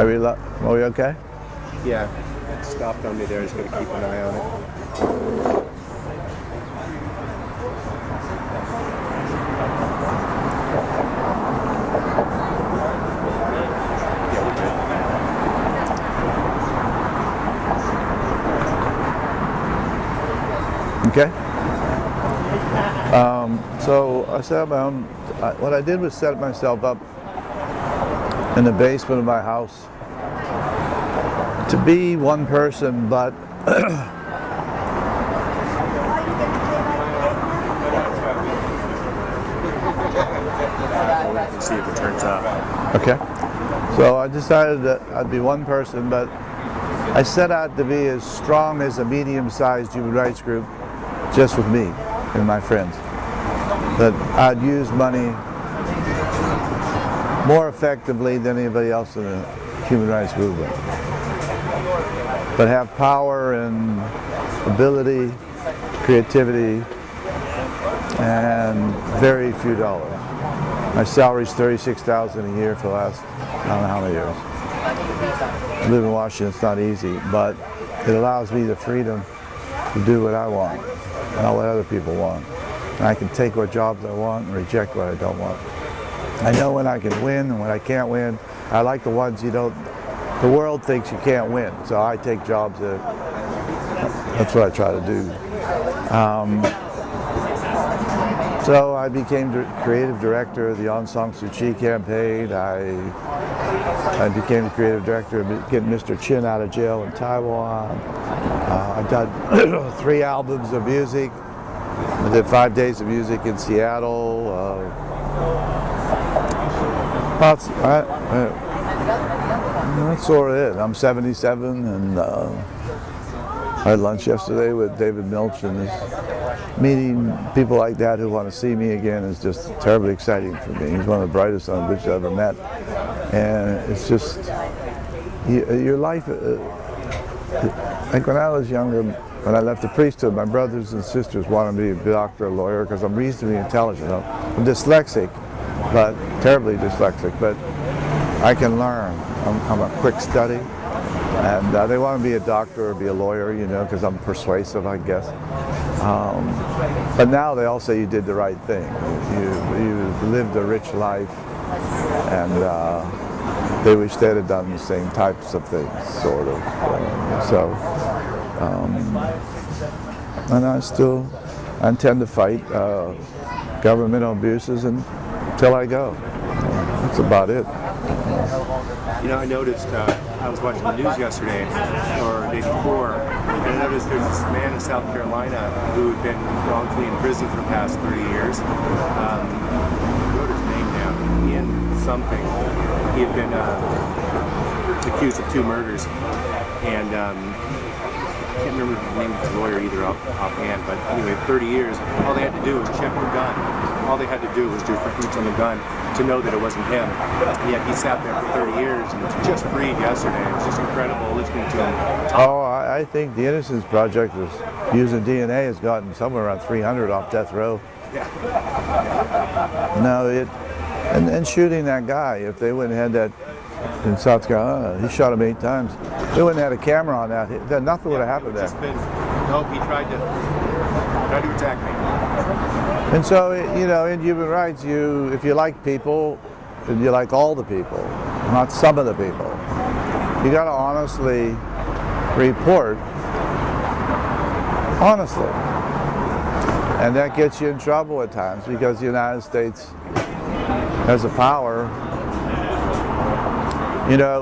Are we okay? Yeah, it stopped on me there. I just got to keep an eye on it. Okay. So I set up my own. What I did was set myself up in the basement of my house to be one person, but Let's see if it turns up. okay. So I decided that I'd be one person, but I set out to be as strong as a medium-sized human rights group, just with me and my friends. That I'd use money more effectively than anybody else in the human rights movement, but have power and ability, creativity, and very few dollars. My salary's $36,000 a year for the last I don't know how many years. I live in Washington. It's not easy, but it allows me the freedom to do what I want, not what other people want. And I can take what jobs I want and reject what I don't want. I know when I can win and when I can't win. I like the ones the world thinks you can't win. So I take jobs that's what I try to do. So I became creative director of the Aung San Suu Kyi campaign. I became the creative director of getting Mr. Chin out of jail in Taiwan. I've done 3 albums of music. I did 5 days of music in Seattle. That's sort of it. I'm 77, and I had lunch yesterday with David Milch, and meeting people like that who want to see me again is just terribly exciting for me. He's one of the brightest sons of bitches I've ever met, and it's just your life. Like when I was younger, when I left the priesthood, my brothers and sisters wanted me to be a doctor or lawyer because I'm reasonably intelligent. I'm dyslexic, but terribly dyslexic, but I can learn. I'm a quick study, and they want to be a doctor or be a lawyer, because I'm persuasive, I guess. But now they all say you did the right thing. You lived a rich life, and they wish they'd have done the same types of things, sort of. And I intend to fight governmental abuses until I go. That's about it. I noticed, I was watching the news yesterday, or the day before, and I noticed there's this man in South Carolina who had been wrongfully in prison for the past 30 years. I wrote his name down, Ian something. He had been accused of 2 murders, and I can't remember the name of his lawyer either offhand, but anyway, 30 years, all they had to do was check the gun. All they had to do was do footprints on the gun to know that it wasn't him. And yet he sat there for 30 years and was just freed yesterday. It was just incredible listening to him talk. Oh, I think the Innocence Project is using DNA has gotten somewhere around 300 off death row. Yeah. No, and shooting that guy, if they wouldn't have had that in South Carolina, he shot him 8 times. They wouldn't have had a camera on that. Nothing would have happened there. Nope, he tried to attack me. And so, in human rights, if you like people, and you like all the people, not some of the people, you got to honestly report, honestly. And that gets you in trouble at times because the United States has the power.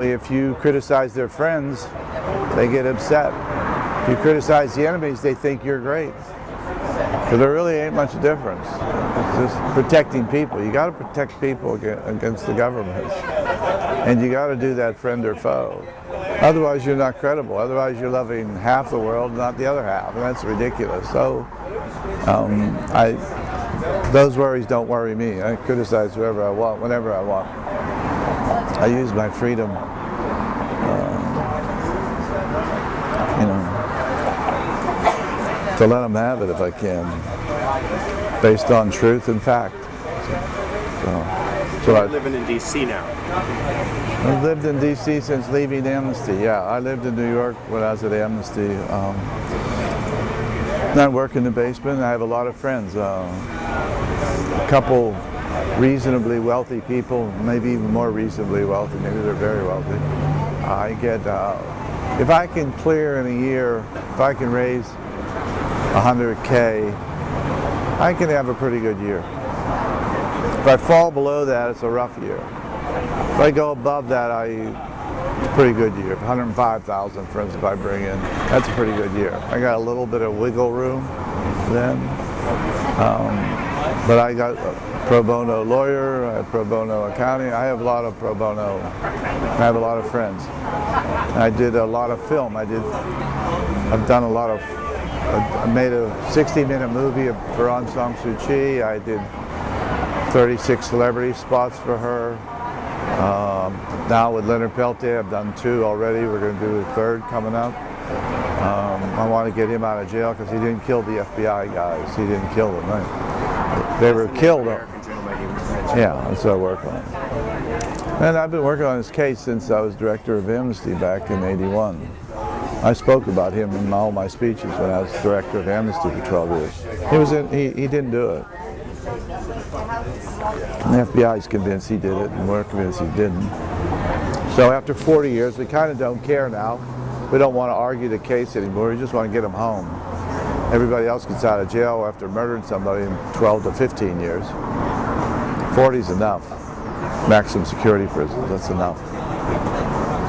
If you criticize their friends, they get upset. If you criticize the enemies, they think you're great. So there really ain't much difference. It's just protecting people. You got to protect people against the government. And you got to do that friend or foe. Otherwise, you're not credible. Otherwise, you're loving half the world, not the other half. And that's ridiculous. So those worries don't worry me. I criticize whoever I want, whenever I want. I use my freedom, to let them have it if I can, based on truth and fact. So. So You're living in D.C. now. I've lived in D.C. since leaving Amnesty. Yeah, I lived in New York when I was at Amnesty. I work in the basement. I have a lot of friends. A couple reasonably wealthy people, maybe even more reasonably wealthy. Maybe they're very wealthy. I get, if I can clear in a year, if I can raise 100K, I can have a pretty good year. If I fall below that, it's a rough year. If I go above that, it's a pretty good year. 105,000, for instance, if I bring in, that's a pretty good year. I got a little bit of wiggle room then. But I got a pro bono lawyer, I have pro bono accounting. I have a lot of pro bono. I have a lot of friends. I did a lot of film. I made a 60-minute movie for Aung San Suu Kyi. I did 36 celebrity spots for her. Now with Leonard Peltier, I've done 2 already. We're going to do a 3rd coming up. I want to get him out of jail because he didn't kill the FBI guys. He didn't kill them. Right? They were killed. Yeah, that's what I work on. And I've been working on this case since I was director of Amnesty back in '81. I spoke about him in all my speeches when I was director of Amnesty for 12 years. He didn't do it. And the FBI is convinced he did it, and we're convinced he didn't. So after 40 years, we kind of don't care now. We don't want to argue the case anymore. We just want to get him home. Everybody else gets out of jail after murdering somebody in 12 to 15 years. 40 is enough. Maximum security prisons, that's enough.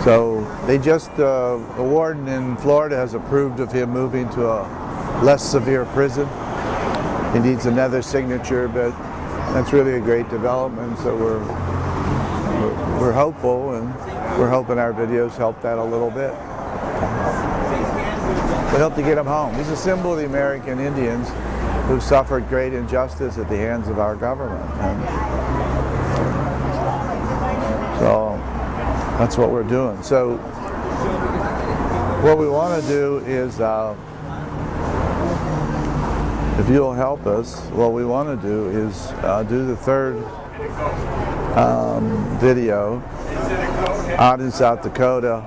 So they just, the warden in Florida has approved of him moving to a less severe prison. He needs another signature, but that's really a great development. So we're hopeful, and we're hoping our videos help that a little bit. We hope to get him home. He's a symbol of the American Indians who suffered great injustice at the hands of our government. And so that's what we're doing. So what we want to do is, if you'll help us, what we want to do is do the 3rd video out in South Dakota.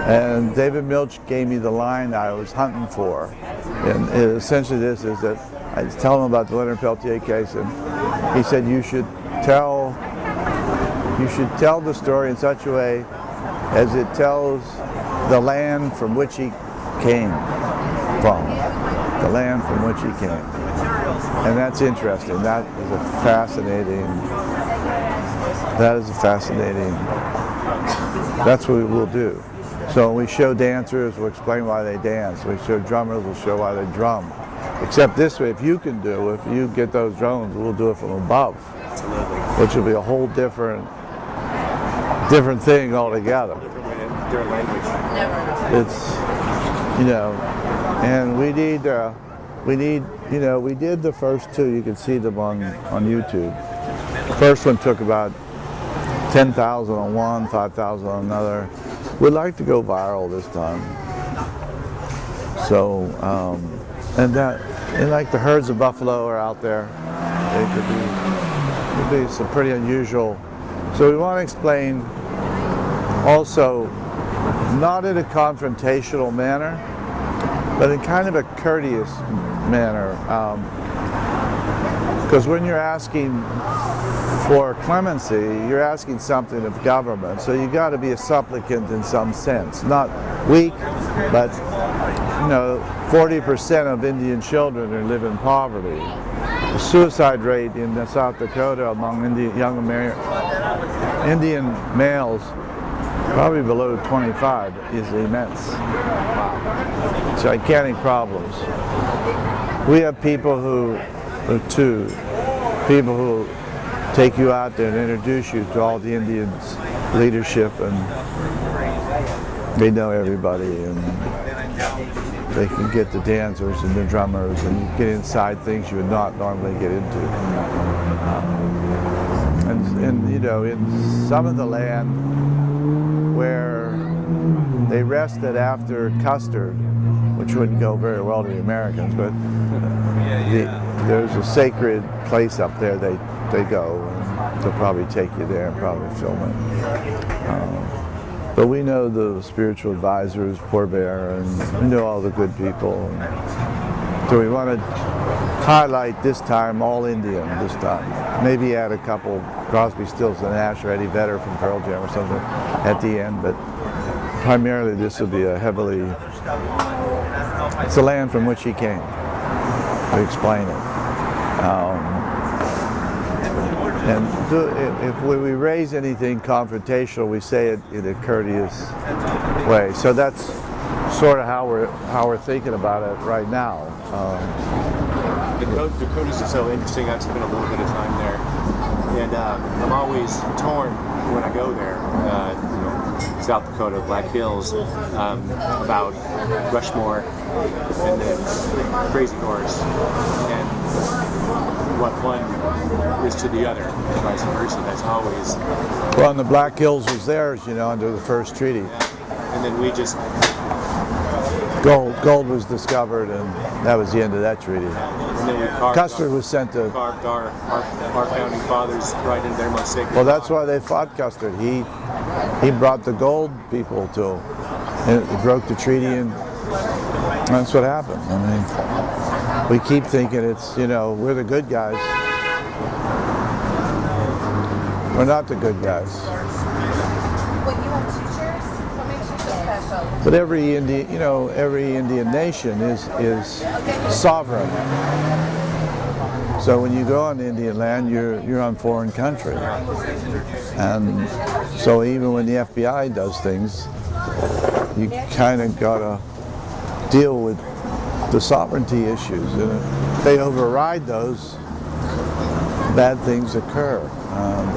And David Milch gave me the line I was hunting for. And essentially this is that I was telling him about the Leonard Peltier case, and he said you should tell the story in such a way as it tells the land from which he came from. The land from which he came. And that's interesting. That is a fascinating, that's what we will do. So we show dancers, we'll explain why they dance. We show drummers, we'll show why they drum. Except this way, if you get those drones, we'll do it from above. Absolutely. Which will be a whole different thing altogether. Different language. It's, and we did the first 2, you can see them on YouTube. The first one took about 10,000 on one, 5,000 on another. We'd like to go viral this time. So, and like the herds of buffalo are out there. They could be some pretty unusual. So we want to explain also, not in a confrontational manner, but in kind of a courteous manner. Because when you're asking for clemency, you're asking something of government, so you got to be a supplicant in some sense. Not weak, but 40% of Indian children live in poverty. The suicide rate in South Dakota among Indian males, probably below 25, is immense. Gigantic problems. We have people who take you out there and introduce you to all the Indians leadership, and they know everybody, and they can get the dancers and the drummers and get inside things you would not normally get into. And in some of the land where they rested after Custer, which wouldn't go very well to the Americans, but there's a sacred place up there they go. they'll probably take you there and probably film it. But we know the spiritual advisors, Poor Bear, and we know all the good people. And so we want to highlight this time all Indian this time. Maybe add a couple Crosby, Stills, and Nash or Eddie Vedder from Pearl Jam or something at the end, but primarily this will be a heavily, it's the land from which he came. We explain it. If we raise anything confrontational, we say it in a courteous way. So that's sort of how we're thinking about it right now. Dakota's is so interesting. I've spent a little bit of time there, and I'm always torn when I go there. South Dakota, Black Hills, about Rushmore, and then Crazy Horse, and what one is to the other, and vice versa. That's always. Well, and the Black Hills was theirs, under the first treaty. Yeah. And then we just. Gold was discovered, and that was the end of that treaty. And then we Custer was sent to. Carved our founding fathers right into their most sacred. Well, that's why they fought Custer. He brought the gold people to, and it broke the treaty, and that's what happened. I mean, we keep thinking it's, we're the good guys. We're not the good guys. What, you have two chairs? What makes you so special? But every Indian nation is sovereign. So when you go on Indian land, you're on foreign country. And so even when the FBI does things, you kind of gotta deal with the sovereignty issues. And if they override those, bad things occur. And